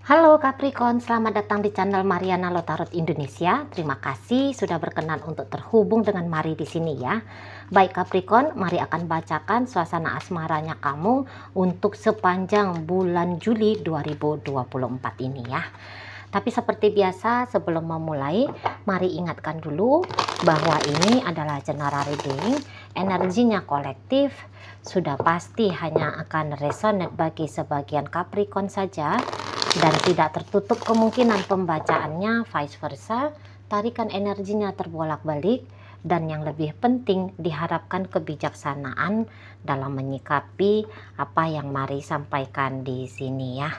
Halo Capricorn, selamat datang di channel Mariana Lotarot Indonesia. Terima kasih sudah berkenan untuk terhubung dengan Mari di sini ya. Baik Capricorn, Mari akan bacakan suasana asmaranya kamu untuk sepanjang bulan Juli 2024 ini ya. Tapi seperti biasa sebelum memulai, mari ingatkan dulu bahwa ini adalah general reading, energinya kolektif, sudah pasti hanya akan resonate bagi sebagian Capricorn saja, dan tidak tertutup kemungkinan pembacaannya vice versa, tarikan energinya terbolak-balik, dan yang lebih penting diharapkan kebijaksanaan dalam menyikapi apa yang Mari sampaikan di sini ya.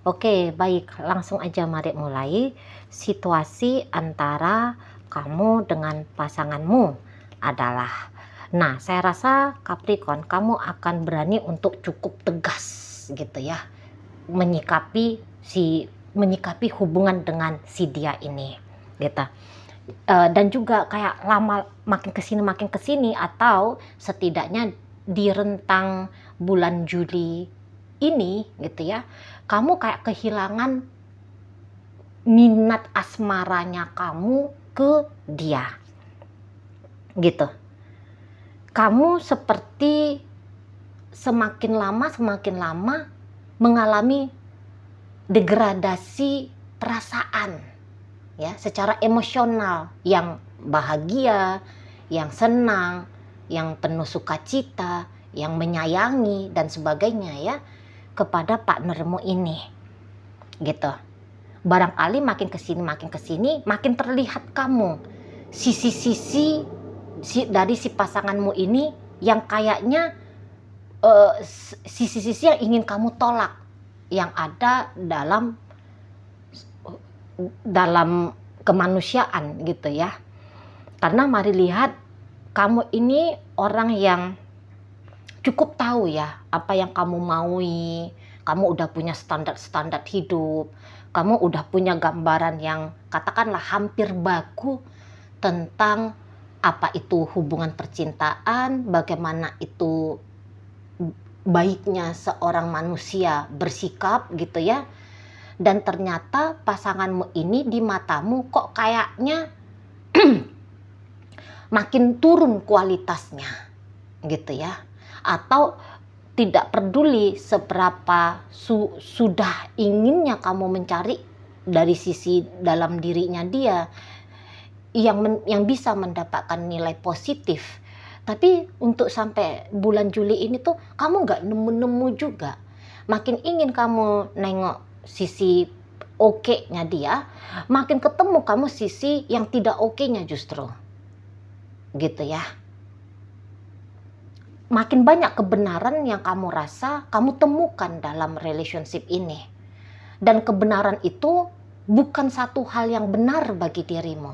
Oke, baik, langsung aja mari mulai. Situasi antara kamu dengan pasanganmu adalah, nah saya rasa Capricorn kamu akan berani untuk cukup tegas gitu ya, menyikapi hubungan dengan si dia ini gitu. Dan juga kayak lama makin kesini atau setidaknya di rentang bulan Juli ini gitu ya, kamu kayak kehilangan minat asmaranya kamu ke dia gitu. Kamu seperti semakin lama mengalami degradasi perasaan ya, secara emosional, yang bahagia, yang senang, yang penuh sukacita, yang menyayangi dan sebagainya ya, kepada partnermu ini gitu. Barangkali makin kesini makin terlihat kamu sisi-sisi dari si pasanganmu ini yang kayaknya sisi-sisi yang ingin kamu tolak, yang ada dalam kemanusiaan gitu ya. Karena Mari lihat kamu ini orang yang cukup tahu ya apa yang kamu maui. Kamu udah punya standar hidup, kamu udah punya gambaran yang katakanlah hampir baku tentang apa itu hubungan percintaan, bagaimana itu baiknya seorang manusia bersikap gitu ya. Dan ternyata pasanganmu ini di matamu kok kayaknya makin turun kualitasnya gitu ya. Atau tidak peduli seberapa sudah inginnya kamu mencari dari sisi dalam dirinya dia yang bisa mendapatkan nilai positif. Tapi untuk sampai bulan Juli ini tuh kamu nggak nemu-nemu juga. Makin ingin kamu nengok sisi oke-nya dia, makin ketemu kamu sisi yang tidak oke-nya justru. Gitu ya. Makin banyak kebenaran yang kamu rasa kamu temukan dalam relationship ini. Dan kebenaran itu bukan satu hal yang benar bagi dirimu.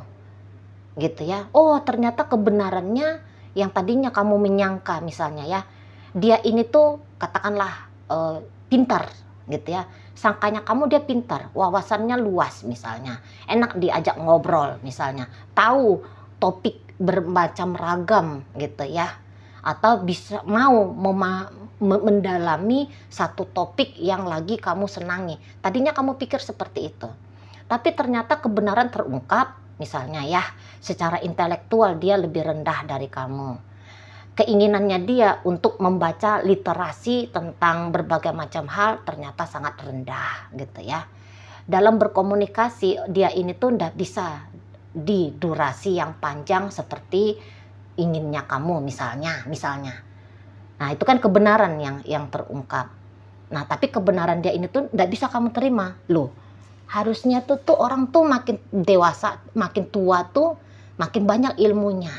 Gitu ya. Oh, ternyata kebenarannya yang tadinya kamu menyangka misalnya ya, dia ini tuh katakanlah pintar gitu ya. Sangkanya kamu dia pintar, wawasannya luas misalnya, enak diajak ngobrol misalnya, tahu topik bermacam ragam gitu ya, atau bisa mau mendalami satu topik yang lagi kamu senangi. Tadinya kamu pikir seperti itu, tapi ternyata kebenaran terungkap. Misalnya ya, secara intelektual dia lebih rendah dari kamu. Keinginannya dia untuk membaca literasi tentang berbagai macam hal ternyata sangat rendah gitu ya. Dalam berkomunikasi dia ini tuh tidak bisa di durasi yang panjang seperti inginnya kamu misalnya. Nah itu kan kebenaran yang terungkap. Nah tapi kebenaran dia ini tuh tidak bisa kamu terima loh. Harusnya tuh orang tuh makin dewasa, makin tua tuh makin banyak ilmunya,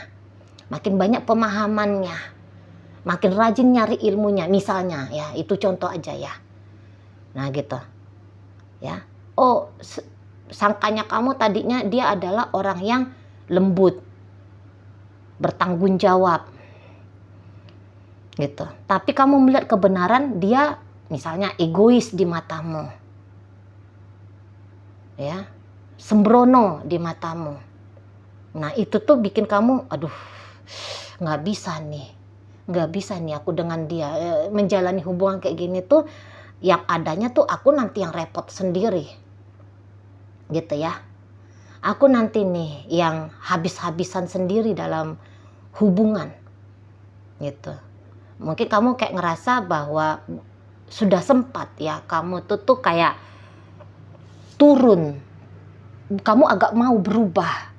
makin banyak pemahamannya, makin rajin nyari ilmunya misalnya ya, itu contoh aja ya. Nah gitu ya. Oh, sangkanya kamu tadinya dia adalah orang yang lembut, bertanggung jawab gitu, tapi kamu melihat kebenaran dia misalnya egois di matamu ya, sembrono di matamu. Nah itu tuh bikin kamu aduh, nggak bisa nih aku dengan dia menjalani hubungan kayak gini tuh yang adanya tuh aku nanti yang repot sendiri, gitu ya. Aku nanti nih yang habis-habisan sendiri dalam hubungan, gitu. Mungkin kamu kayak ngerasa bahwa sudah sempat ya kamu tuh kayak turun, kamu agak mau berubah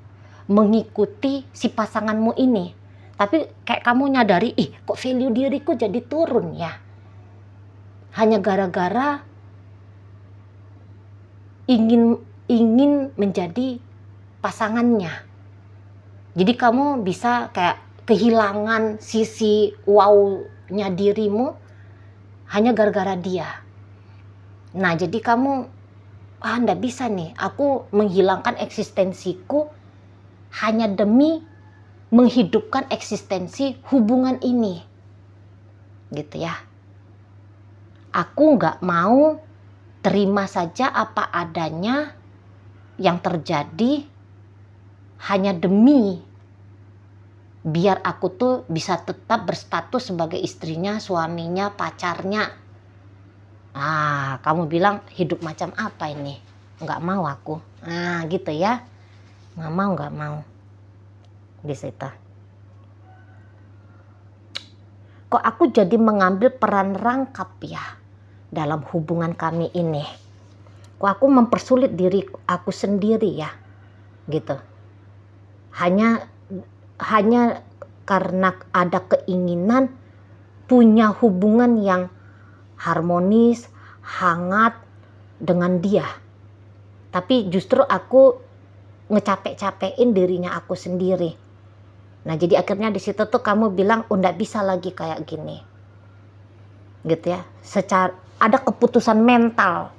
mengikuti si pasanganmu ini, tapi kayak kamu nyadari, kok value diriku jadi turun ya, hanya gara-gara ingin menjadi pasangannya. Jadi kamu bisa kayak kehilangan sisi wow-nya dirimu hanya gara-gara dia. Nah, jadi kamu nggak bisa nih, aku menghilangkan eksistensiku hanya demi menghidupkan eksistensi hubungan ini, gitu ya. Aku nggak mau terima saja apa adanya yang terjadi hanya demi biar aku tuh bisa tetap berstatus sebagai istrinya, suaminya, pacarnya. Kamu bilang hidup macam apa ini? Nggak mau aku. Gitu ya. Nggak mau. Di situ. Kok aku jadi mengambil peran rangkap ya dalam hubungan kami ini? Kok aku mempersulit diri aku sendiri ya? Gitu. Hanya karena ada keinginan punya hubungan yang harmonis, hangat dengan dia. Tapi justru aku ngecapek-capekin dirinya aku sendiri. Nah, jadi akhirnya di situ tuh kamu bilang, nggak bisa lagi kayak gini. Gitu ya. Secara ada keputusan mental.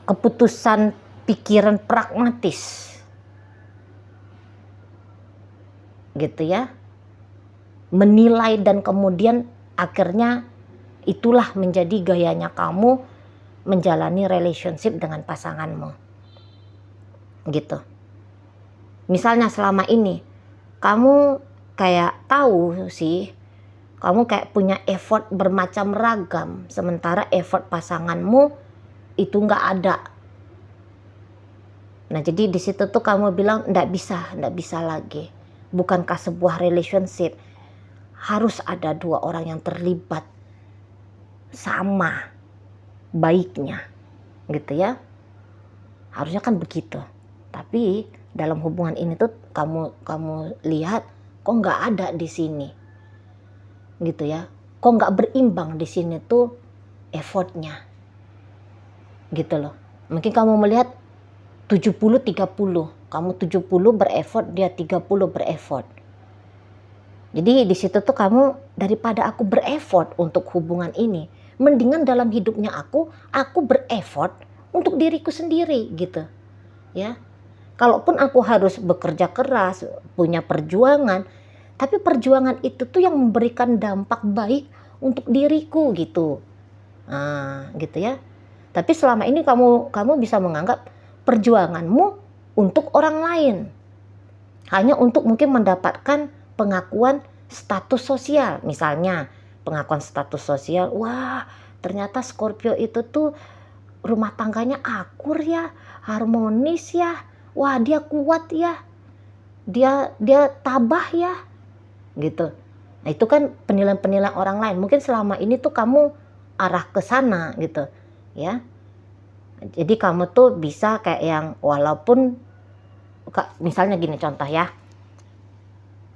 Keputusan pikiran pragmatis. Gitu ya, menilai dan kemudian akhirnya itulah menjadi gayanya kamu menjalani relationship dengan pasanganmu, gitu. Misalnya selama ini kamu kayak tahu sih, kamu kayak punya effort bermacam ragam, sementara effort pasanganmu itu nggak ada. Nah, jadi di situ tuh kamu bilang nggak bisa lagi. Bukankah sebuah relationship harus ada dua orang yang terlibat sama baiknya, gitu ya? Harusnya kan begitu. Tapi dalam hubungan ini tuh kamu lihat kok nggak ada di sini, gitu ya? Kok nggak berimbang di sini tuh effortnya, gitu loh. Mungkin kamu melihat 70-30. Kamu 70 bereffort, dia 30 bereffort. Jadi di situ tuh kamu, daripada aku bereffort untuk hubungan ini, mendingan dalam hidupnya aku bereffort untuk diriku sendiri, gitu. Ya. Kalaupun aku harus bekerja keras, punya perjuangan, tapi perjuangan itu tuh yang memberikan dampak baik untuk diriku, gitu. Gitu ya. Tapi selama ini kamu bisa menganggap perjuanganmu untuk orang lain, hanya untuk mungkin mendapatkan pengakuan status sosial. Misalnya pengakuan status sosial, wah ternyata Scorpio itu tuh rumah tangganya akur ya, harmonis ya, wah dia kuat ya, dia tabah ya, gitu. Nah, itu kan penilaian-penilaian orang lain. Mungkin selama ini tuh kamu arah ke sana, gitu ya. Jadi kamu tuh bisa kayak yang, walaupun misalnya gini contoh ya,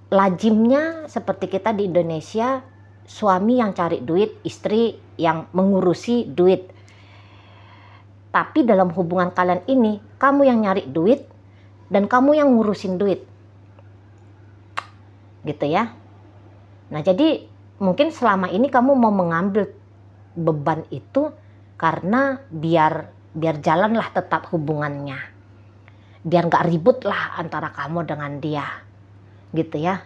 lazimnya seperti kita di Indonesia, suami yang cari duit, istri yang mengurusi duit. Tapi dalam hubungan kalian ini, kamu yang nyari duit dan kamu yang ngurusin duit, gitu ya. Nah, jadi mungkin selama ini kamu mau mengambil beban itu karena biar jalanlah tetap hubungannya, biar nggak ribut lah antara kamu dengan dia, gitu ya.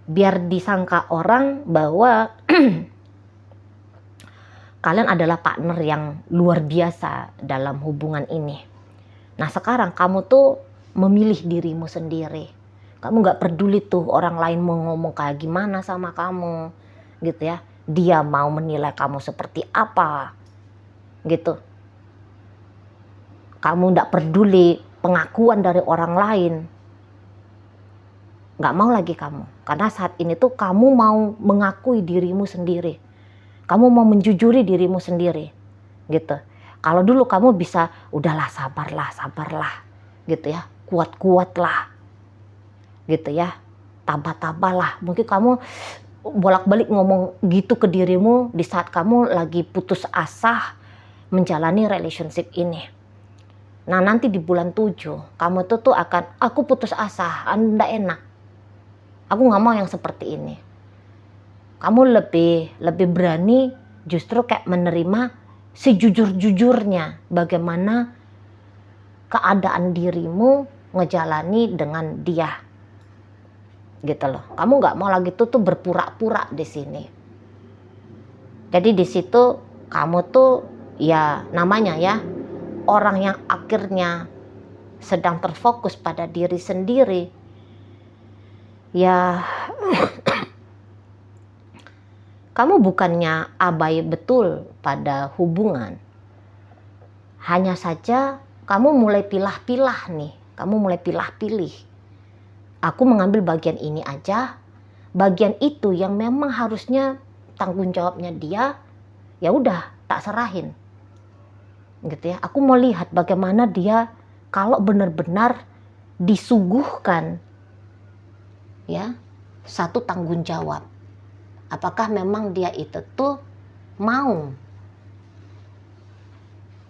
Biar disangka orang bahwa kalian adalah partner yang luar biasa dalam hubungan ini. Nah, sekarang kamu tuh memilih dirimu sendiri. Kamu nggak peduli tuh orang lain mau ngomong kayak gimana sama kamu, gitu ya. dia mau menilai kamu seperti apa, gitu. Kamu nggak peduli pengakuan dari orang lain. Nggak mau lagi kamu. Karena saat ini tuh kamu mau mengakui dirimu sendiri. Kamu mau menjujuri dirimu sendiri, gitu. Kalau dulu kamu bisa, udahlah sabarlah, gitu ya. Kuat-kuatlah, gitu ya. Tabah-tabahlah. Mungkin kamu bolak-balik ngomong gitu ke dirimu di saat kamu lagi putus asa menjalani relationship ini. Nah, nanti di bulan 7 kamu tuh akan, aku putus asa, anda enak. Aku nggak mau yang seperti ini. Kamu lebih berani justru kayak menerima sejujur-jujurnya bagaimana keadaan dirimu ngejalani dengan dia, gitu loh. Kamu nggak mau lagi tuh berpura-pura di sini. Jadi di situ kamu tuh ya namanya ya orang yang akhirnya sedang terfokus pada diri sendiri, ya kamu bukannya abai betul pada hubungan. Hanya saja kamu mulai pilah-pilah nih, kamu mulai pilah-pilih. Aku mengambil bagian ini aja, bagian itu yang memang harusnya tanggung jawabnya dia, ya udah tak serahin. Gitu ya. Aku mau lihat bagaimana dia kalau benar-benar disuguhkan ya satu tanggung jawab. Apakah memang dia itu tuh mau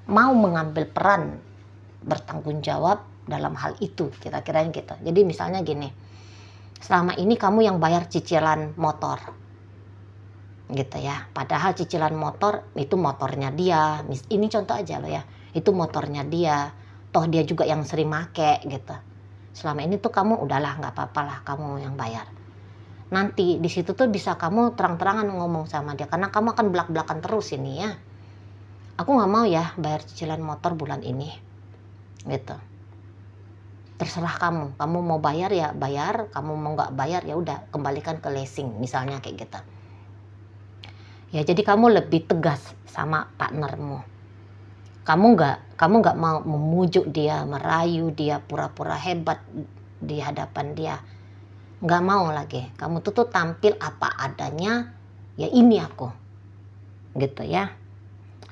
mengambil peran bertanggung jawab dalam hal itu, kira-kira gitu. Jadi misalnya gini, selama ini kamu yang bayar cicilan motor, gitu ya. Padahal cicilan motor itu motornya dia. Ini contoh aja loh ya. Itu motornya dia. Toh dia juga yang sering make gitu. Selama ini tuh kamu udahlah nggak apa-apa lah kamu yang bayar. Nanti di situ tuh bisa kamu terang-terangan ngomong sama dia karena kamu akan belak-belakan terus ini ya. Aku nggak mau ya bayar cicilan motor bulan ini, gitu. Terserah kamu. Kamu mau bayar ya bayar. Kamu mau nggak bayar ya udah kembalikan ke leasing misalnya kayak gitu. Ya jadi kamu lebih tegas sama partnermu. Kamu nggak mau memujuk dia, merayu dia, pura-pura hebat di hadapan dia. Nggak mau lagi. Kamu tuh tampil apa adanya. Ya ini aku, gitu ya.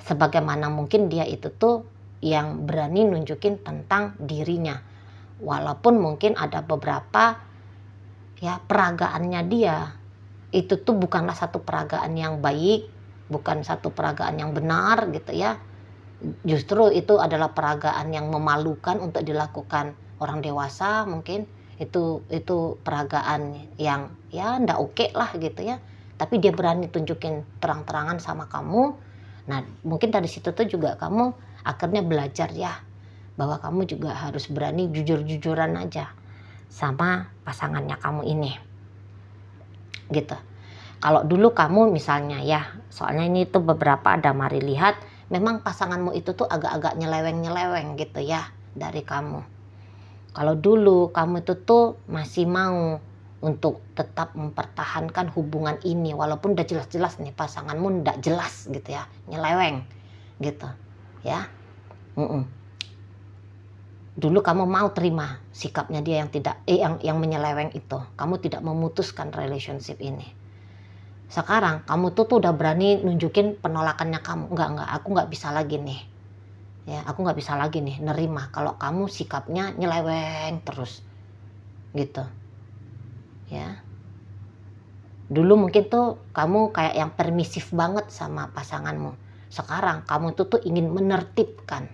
Sebagaimana mungkin dia itu tuh yang berani nunjukin tentang dirinya. Walaupun mungkin ada beberapa ya peragaannya dia itu tuh bukanlah satu peragaan yang baik, bukan satu peragaan yang benar gitu ya. Justru itu adalah peragaan yang memalukan untuk dilakukan orang dewasa mungkin. Itu peragaan yang ya ndak oke lah gitu ya. Tapi dia berani tunjukin terang-terangan sama kamu. Nah mungkin dari situ tuh juga kamu akhirnya belajar ya bahwa kamu juga harus berani jujur-jujuran aja sama pasangannya kamu ini, gitu. Kalau dulu kamu misalnya ya, soalnya ini tuh beberapa ada mari lihat, memang pasanganmu itu tuh agak-agak nyeleweng gitu ya dari kamu. Kalau dulu kamu itu tuh masih mau untuk tetap mempertahankan hubungan ini walaupun udah jelas-jelas nih pasanganmu ndak jelas gitu ya, nyeleweng gitu ya. Dulu kamu mau terima sikapnya dia yang tidak yang menyeleweng itu. Kamu tidak memutuskan relationship ini. Sekarang kamu tuh udah berani nunjukin penolakannya kamu. Enggak, aku nggak bisa lagi nih. Ya, aku nggak bisa lagi nih nerima kalau kamu sikapnya nyeleweng terus. Gitu. Ya. Dulu mungkin tuh kamu kayak yang permisif banget sama pasanganmu. Sekarang kamu tuh ingin menertibkan.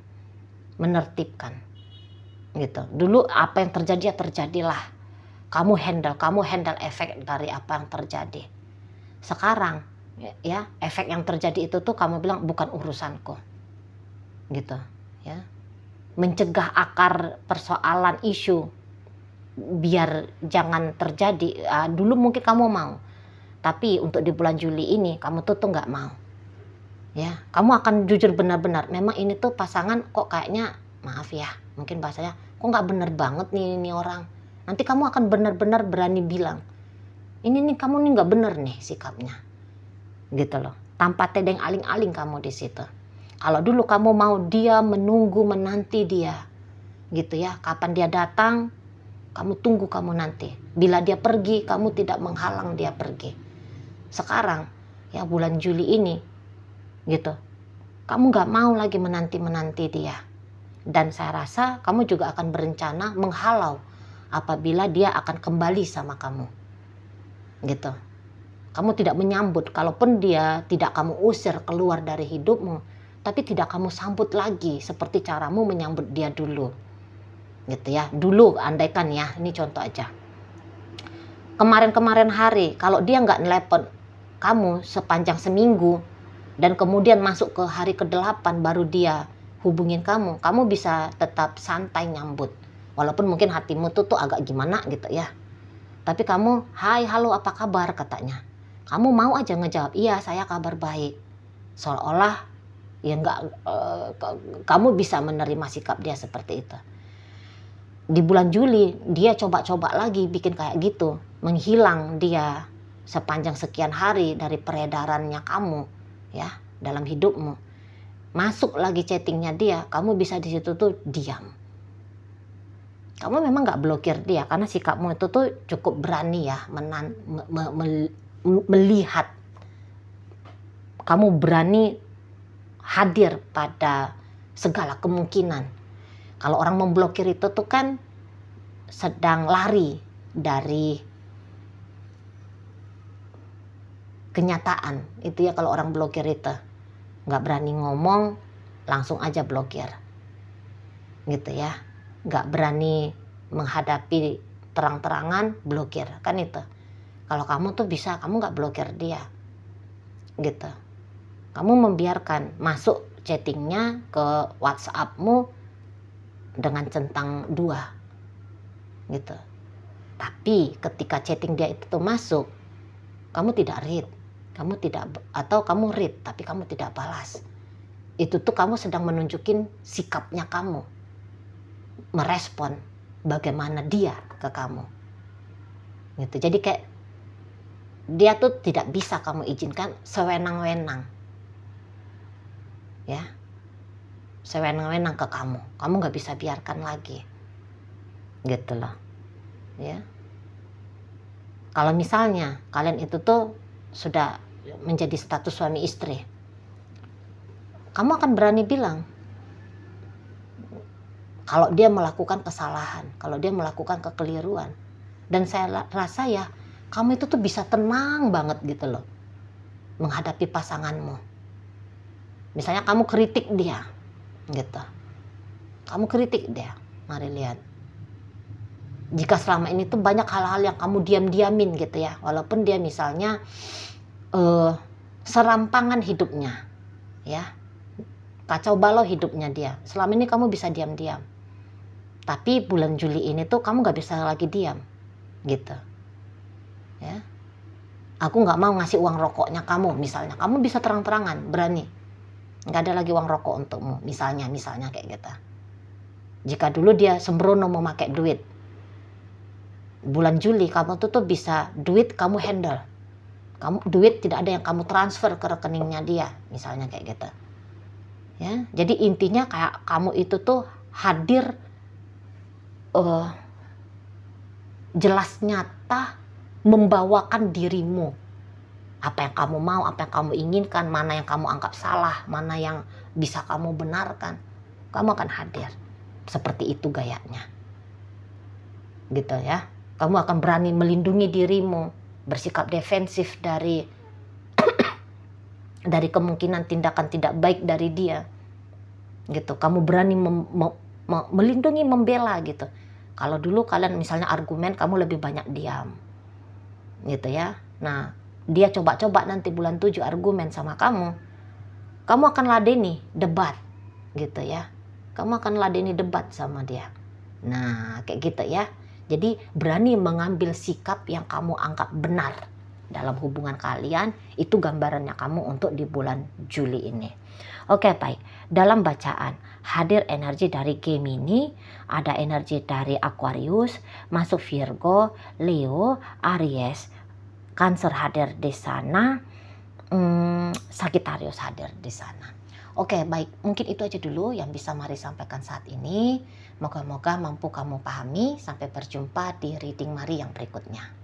Gitu. Dulu apa yang terjadi ya terjadilah. Kamu handle efek dari apa yang terjadi. Sekarang ya efek yang terjadi itu tuh kamu bilang bukan urusanku. Gitu ya. Mencegah akar persoalan isu biar jangan terjadi. Dulu mungkin kamu mau. Tapi untuk di bulan Juli ini kamu tuh nggak mau. Ya, kamu akan jujur benar-benar. Memang ini tuh pasangan kok kayaknya maaf ya, mungkin bahasanya kok nggak bener banget nih ini orang. Nanti kamu akan benar-benar berani bilang, ini nih kamu nih nggak bener nih sikapnya, gitu loh. Tanpa tedeng aling-aling kamu di situ. Kalau dulu kamu mau dia, menunggu, menanti dia, gitu ya. Kapan dia datang, kamu tunggu, kamu nanti. Bila dia pergi, kamu tidak menghalang dia pergi. Sekarang, ya bulan Juli ini, gitu, kamu gak mau lagi menanti-menanti dia. Dan saya rasa kamu juga akan berencana menghalau apabila dia akan kembali sama kamu, gitu. Kamu tidak menyambut, kalaupun dia tidak kamu usir keluar dari hidupmu, tapi tidak kamu sambut lagi seperti caramu menyambut dia dulu, gitu ya. Dulu, andaikan ya, ini contoh aja. Kemarin-kemarin hari, kalau dia nggak nelepon kamu sepanjang seminggu, dan kemudian masuk ke hari ke-8 baru dia hubungin kamu, kamu bisa tetap santai nyambut. Walaupun mungkin hatimu tuh agak gimana gitu ya. Tapi kamu, hai, halo, apa kabar, katanya. Kamu mau aja ngejawab, iya saya kabar baik. Seolah-olah ya kamu bisa menerima sikap dia seperti itu. Di bulan Juli dia coba-coba lagi bikin kayak gitu, menghilang dia sepanjang sekian hari dari peredarannya kamu ya dalam hidupmu. Masuk lagi chattingnya dia, kamu bisa di situ tuh diam. Kamu memang nggak blokir dia karena sikapmu itu tuh cukup berani ya melihat. Kamu berani hadir pada segala kemungkinan. Kalau orang memblokir itu tuh kan sedang lari dari kenyataan. Itu ya kalau orang blokir itu. Nggak berani ngomong, langsung aja blokir. Gitu ya. Nggak berani menghadapi terang-terangan, blokir. Kan itu. Kalau kamu tuh bisa, kamu nggak blokir dia. Gitu. Kamu membiarkan masuk chattingnya ke WhatsAppmu dengan centang 2. Gitu. Tapi ketika chatting dia itu tuh masuk, kamu tidak read. Kamu tidak, atau kamu read tapi kamu tidak balas. Itu tuh kamu sedang menunjukin sikapnya kamu. Merespon bagaimana dia ke kamu. Gitu. Jadi kayak dia tuh tidak bisa kamu izinkan sewenang-wenang. Ya. Sewenang-wenang ke kamu. Kamu nggak bisa biarkan lagi. Gitu loh. Ya. Kalau misalnya kalian itu tuh sudah menjadi status suami istri, kamu akan berani bilang kalau dia melakukan kesalahan, kalau dia melakukan kekeliruan. Dan saya rasa ya kamu itu tuh bisa tenang banget gitu loh menghadapi pasanganmu. Misalnya kamu kritik dia gitu, kamu kritik dia, mari lihat. Jika selama ini tuh banyak hal-hal yang kamu diam-diamin gitu ya, walaupun dia misalnya serampangan hidupnya, ya kacau balau hidupnya dia, selama ini kamu bisa diam-diam. Tapi bulan Juli ini tuh kamu nggak bisa lagi diam, gitu. Ya, aku nggak mau ngasih uang rokoknya kamu, misalnya, kamu bisa terang-terangan, berani, nggak ada lagi uang rokok untukmu, misalnya kayak gitu. Jika dulu dia sembrono memakai duit, bulan Juli kamu tuh bisa duit kamu handle. Duit tidak ada yang kamu transfer ke rekeningnya dia, misalnya kayak gitu. Ya, jadi intinya kayak kamu itu tuh hadir jelas nyata membawakan dirimu. Apa yang kamu mau, apa yang kamu inginkan, mana yang kamu anggap salah, mana yang bisa kamu benarkan. Kamu akan hadir. Seperti itu gayanya. Gitu ya. Kamu akan berani melindungi dirimu, bersikap defensif dari kemungkinan tindakan tidak baik dari dia. Gitu. Kamu berani melindungi, membela gitu. Kalau dulu kalian misalnya argumen, kamu lebih banyak diam. Gitu ya. Nah, dia coba-coba nanti bulan 7 argumen sama kamu. Kamu akan ladeni debat. Gitu ya. Kamu akan ladeni debat sama dia. Nah, kayak gitu ya. Jadi berani mengambil sikap yang kamu anggap benar dalam hubungan kalian. Itu gambarannya kamu untuk di bulan Juli ini. Oke, baik. Dalam bacaan hadir energi dari Gemini, ada energi dari Aquarius, masuk Virgo, Leo, Aries, Cancer hadir di sana. Sagittarius hadir di sana. Oke, baik, mungkin itu aja dulu yang bisa Mari sampaikan saat ini. Moga-moga mampu kamu pahami. Sampai berjumpa di reading Mari yang berikutnya.